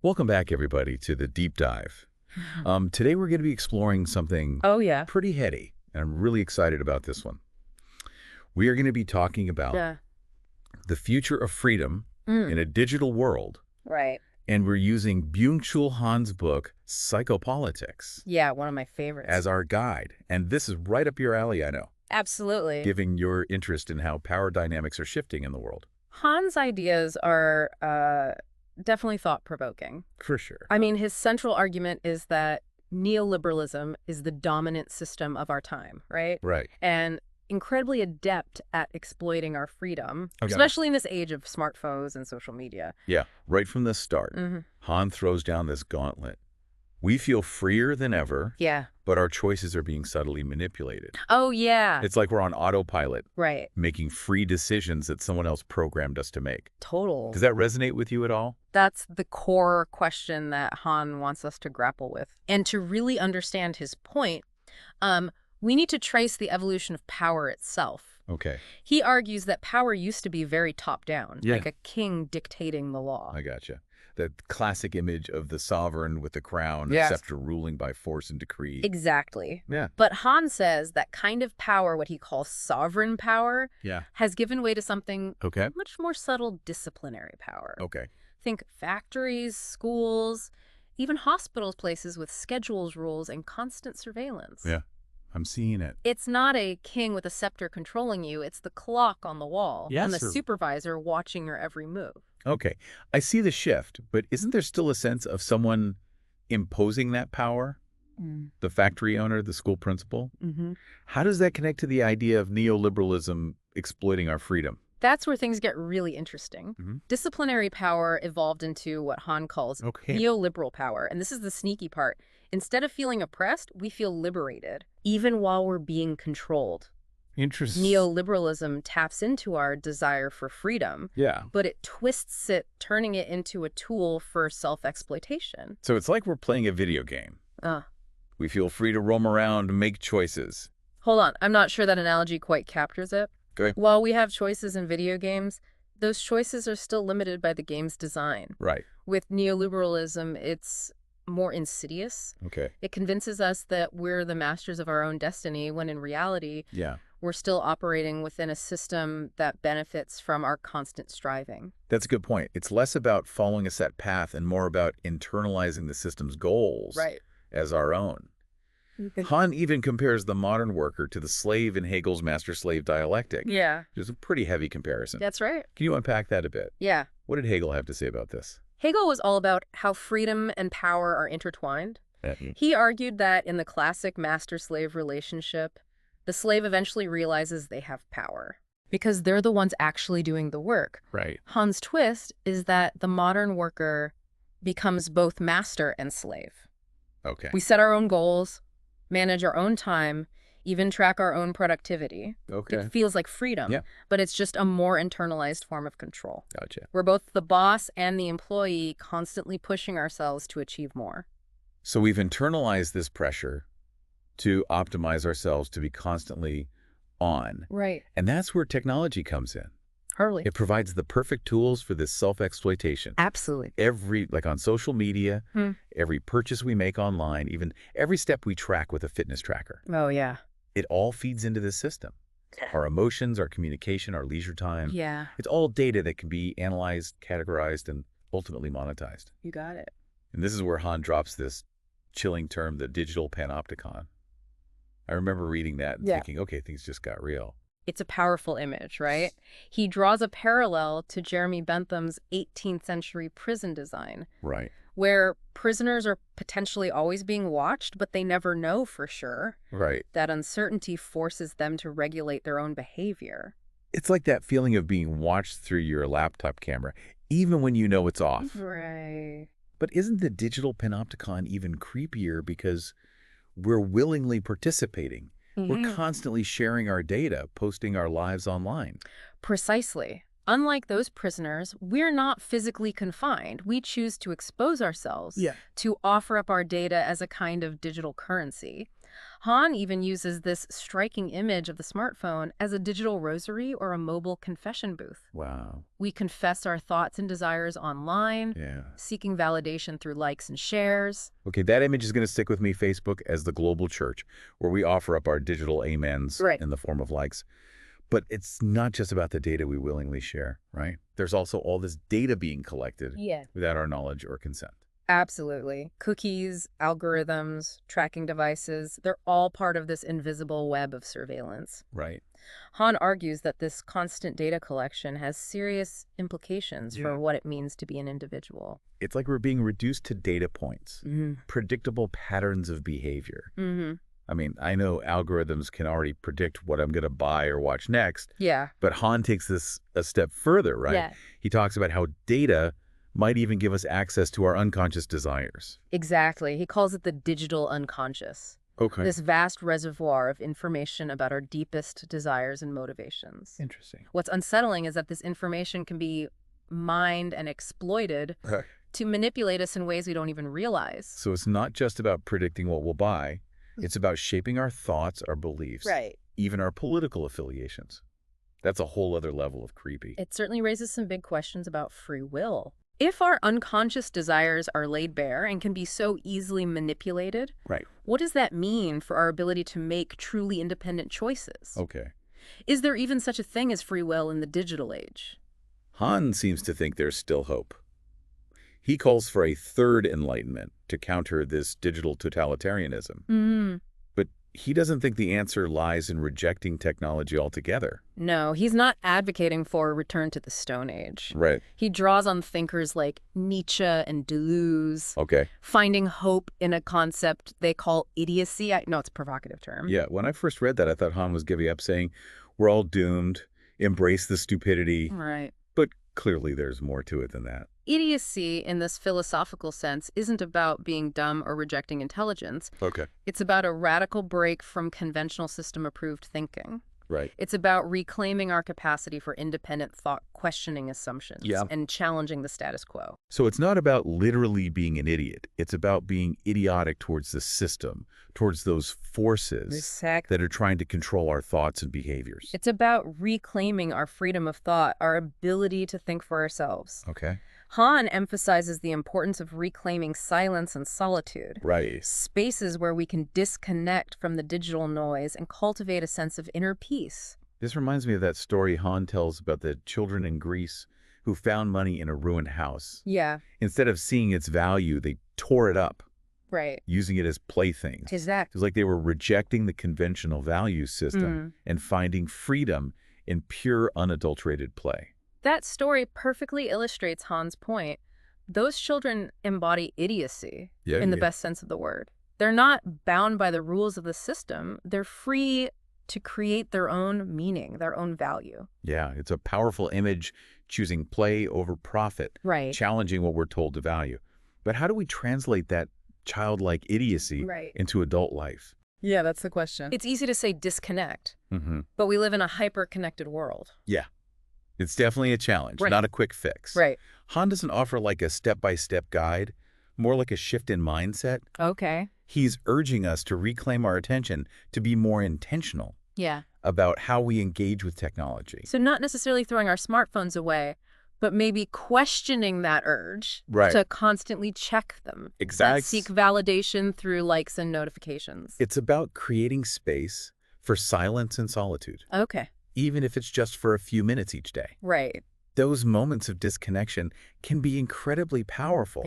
Welcome back, everybody, to the deep dive. Today we're going to be exploring something Oh, yeah. pretty heady, and I'm really excited about this one. We are going to be talking about Yeah. the future of freedom in a digital world, Right. and we're using Byung-Chul Han's book, Psychopolitics, Yeah, one of my favorites. as our guide. And this is right up your alley, I know, Absolutely. given your interest in how power dynamics are shifting in the world. Han's ideas are definitely thought-provoking. For sure. I mean, his central argument is that neoliberalism is the dominant system of our time, right? Right. And incredibly adept at exploiting our freedom, Okay. especially in this age of smartphones and social media. Yeah, right from the start, Han throws down this gauntlet. We feel freer than ever, Yeah. but our choices are being subtly manipulated. Oh, yeah. It's like we're on autopilot, Right. making free decisions that someone else programmed us to make. Total. Does that resonate with you at all? That's the core question that Han wants us to grapple with. And to really understand his point, we need to trace the evolution of power itself. Okay, He argues that power used to be very top-down, Yeah. like a king dictating the law. I gotcha. The classic image of the sovereign with the crown, Yes. scepter ruling by force and decree. Exactly. Yeah. But Han says that kind of power, what he calls sovereign power, Yeah. has given way to something Okay. much more subtle, disciplinary power. Okay. Think factories, schools, even hospitals, places with schedules, rules, and constant surveillance. Yeah. I'm seeing it. It's not a king with a scepter controlling you. It's the clock on the wall and the Yes, sir. supervisor watching your every move. Okay. I see the shift, but isn't there still a sense of someone imposing that power? The factory owner, the school principal? Mm-hmm. How does that connect to the idea of neoliberalism exploiting our freedom? That's where things get really interesting. Mhm. Disciplinary power evolved into what Han calls Okay. neoliberal power. And this is the sneaky part. Instead of feeling oppressed, we feel liberated, even while we're being controlled. Interesting. Neoliberalism taps into our desire for freedom, Yeah. but it twists it, turning it into a tool for self-exploitation. So it's like we're playing a video game. We feel free to roam around, make choices. Hold on, I'm not sure that analogy quite captures it. Okay. While we have choices in video games, those choices are still limited by the game's design. Right. With neoliberalism, it's more insidious. Okay. It convinces us that we're the masters of our own destiny, when in reality, Yeah. we're still operating within a system that benefits from our constant striving. That's a good point. It's less about following a set path and more about internalizing the system's goals as our own. Han even compares the modern worker to the slave in Hegel's master-slave dialectic. Yeah, Which is a pretty heavy comparison. that's right. Can you unpack that a bit? Yeah. What did Hegel have to say about this? Hegel was all about how freedom and power are intertwined. He argued that in the classic master-slave relationship, the slave eventually realizes they have power because they're the ones actually doing the work. Right. Han's twist is that the modern worker becomes both master and slave. Okay. We set our own goals, manage our own time, even track our own productivity. Okay. It feels like freedom, Yeah. but it's just a more internalized form of control. Gotcha. We're both the boss and the employee, constantly pushing ourselves to achieve more. So we've internalized this pressure to optimize ourselves, to be constantly on. Right. And that's where technology comes in. Hurley. It provides the perfect tools for this self-exploitation. Absolutely. Like on social media, every purchase we make online, even every step we track with a fitness tracker, Oh, yeah. it all feeds into this system. Our emotions, our communication, our leisure time. Yeah, It's all data that can be analyzed, categorized, and ultimately monetized. you got it. And this is where Han drops this chilling term, the digital panopticon. I remember reading that and thinking, okay, things just got real. It's a powerful image, right? He draws a parallel to Jeremy Bentham's 18th century prison design, Right. where prisoners are potentially always being watched, but they never know for sure. Right. That uncertainty forces them to regulate their own behavior. It's like that feeling of being watched through your laptop camera, even when you know it's off. Right. But isn't the digital panopticon even creepier because we're willingly participating? We're constantly sharing our data, posting our lives online. Precisely. Unlike those prisoners, we're not physically confined. We choose to expose ourselves, to offer up our data as a kind of digital currency. Han even uses this striking image of the smartphone as a digital rosary or a mobile confession booth. Wow. We confess our thoughts and desires online, seeking validation through likes and shares. Okay, that image is going to stick with me, Facebook, as the global church, where we offer up our digital amens in the form of likes. But it's not just about the data we willingly share, right? There's also all this data being collected without our knowledge or consent. Absolutely. Cookies, algorithms, tracking devices, they're all part of this invisible web of surveillance. Right. Han argues that this constant data collection has serious implications for what it means to be an individual. It's like we're being reduced to data points, predictable patterns of behavior. I mean, I know algorithms can already predict what I'm going to buy or watch next. But Han takes this a step further, right? He talks about how data might even give us access to our unconscious desires. Exactly. He calls it the digital unconscious. Okay. This vast reservoir of information about our deepest desires and motivations. Interesting. What's unsettling is that this information can be mined and exploited to manipulate us in ways we don't even realize. So it's not just about predicting what we'll buy. It's about shaping our thoughts, our beliefs, even our political affiliations. That's a whole other level of creepy. It certainly raises some big questions about free will. If our unconscious desires are laid bare and can be so easily manipulated, what does that mean for our ability to make truly independent choices? Okay. Is there even such a thing as free will in the digital age? Han seems to think there's still hope. He calls for a third enlightenment to counter this digital totalitarianism. But he doesn't think the answer lies in rejecting technology altogether. No, he's not advocating for a return to the Stone Age. Right. He draws on thinkers like Nietzsche and Deleuze, finding hope in a concept they call idiocy. I know it's a provocative term. Yeah, when I first read that, I thought Han was giving up, saying, we're all doomed, embrace the stupidity. Right. But clearly there's more to it than that. Idiocy, in this philosophical sense, isn't about being dumb or rejecting intelligence. It's about a radical break from conventional system-approved thinking. Right. It's about reclaiming our capacity for independent thought, questioning assumptions, and challenging the status quo. So it's not about literally being an idiot. It's about being idiotic towards the system, towards those forces that are trying to control our thoughts and behaviors. It's about reclaiming our freedom of thought, our ability to think for ourselves. Han emphasizes the importance of reclaiming silence and solitude. Spaces where we can disconnect from the digital noise and cultivate a sense of inner peace. This reminds me of that story Han tells about the children in Greece who found money in a ruined house. Instead of seeing its value, they tore it up, using it as playthings. It was like they were rejecting the conventional value system and finding freedom in pure, unadulterated play. That story perfectly illustrates Han's point. Those children embody idiocy in the best sense of the word. They're not bound by the rules of the system. They're free to create their own meaning, their own value. Yeah, it's a powerful image, choosing play over profit, challenging what we're told to value. But how do we translate that childlike idiocy into adult life? Yeah, that's the question. It's easy to say disconnect, but we live in a hyper-connected world. It's definitely a challenge, not a quick fix. Han doesn't offer like a step-by-step guide, more like a shift in mindset. He's urging us to reclaim our attention, to be more intentional about how we engage with technology. So not necessarily throwing our smartphones away, but maybe questioning that urge to constantly check them. Seek validation through likes and notifications. It's about creating space for silence and solitude. Even if it's just for a few minutes each day. Those moments of disconnection can be incredibly powerful.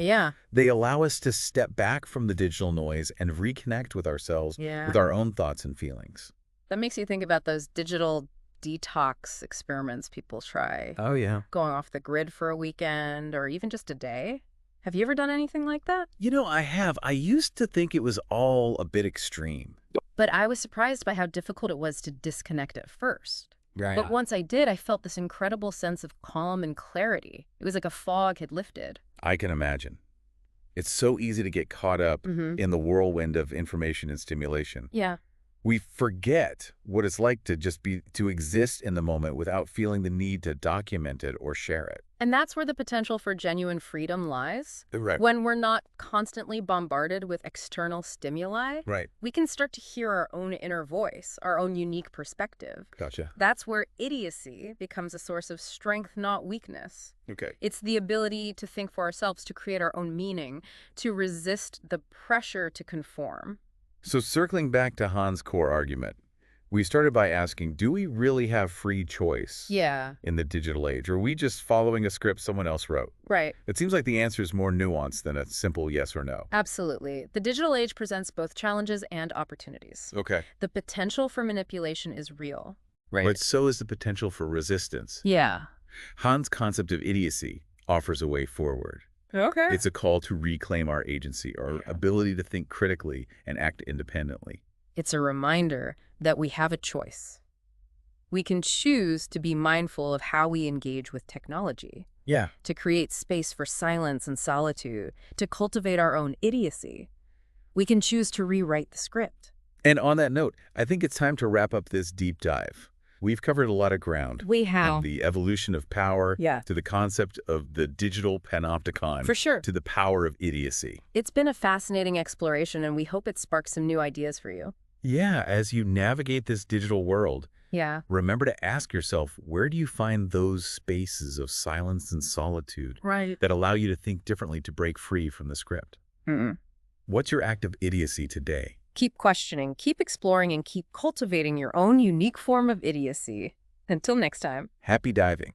They allow us to step back from the digital noise and reconnect with ourselves, with our own thoughts and feelings. That makes you think about those digital detox experiments people try. Going off the grid for a weekend or even just a day. Have you ever done anything like that? You know, I have. I used to think it was all a bit extreme. But I was surprised by how difficult it was to disconnect at first. But once I did, I felt this incredible sense of calm and clarity. It was like a fog had lifted. I can imagine. It's so easy to get caught up in the whirlwind of information and stimulation. We forget what it's like to to exist in the moment without feeling the need to document it or share it. And that's where the potential for genuine freedom lies. Right. When we're not constantly bombarded with external stimuli, Right. we can start to hear our own inner voice, our own unique perspective. Gotcha. That's where idiocy becomes a source of strength, not weakness. Okay. It's the ability to think for ourselves, to create our own meaning, to resist the pressure to conform. So circling back to Han's core argument, we started by asking, do we really have free choice in the digital age? Or are we just following a script someone else wrote? Right. It seems like the answer is more nuanced than a simple yes or no. Absolutely. The digital age presents both challenges and opportunities. Okay. The potential for manipulation is real. Right. But so is the potential for resistance. Yeah. Han's concept of idiocy offers a way forward. Okay. It's a call to reclaim our agency, our ability to think critically and act independently. It's a reminder that we have a choice. We can choose to be mindful of how we engage with technology. Yeah. To create space for silence and solitude, to cultivate our own idiocy. We can choose to rewrite the script. And on that note, I think it's time to wrap up this deep dive. We've covered a lot of ground. We have. From the evolution of power to the concept of the digital panopticon. For sure. To the power of idiocy. It's been a fascinating exploration, and we hope it sparks some new ideas for you. Yeah, as you navigate this digital world, remember to ask yourself, where do you find those spaces of silence and solitude that allow you to think differently, to break free from the script? What's your act of idiocy today? Keep questioning, keep exploring, and keep cultivating your own unique form of idiocy. Until next time. Happy diving.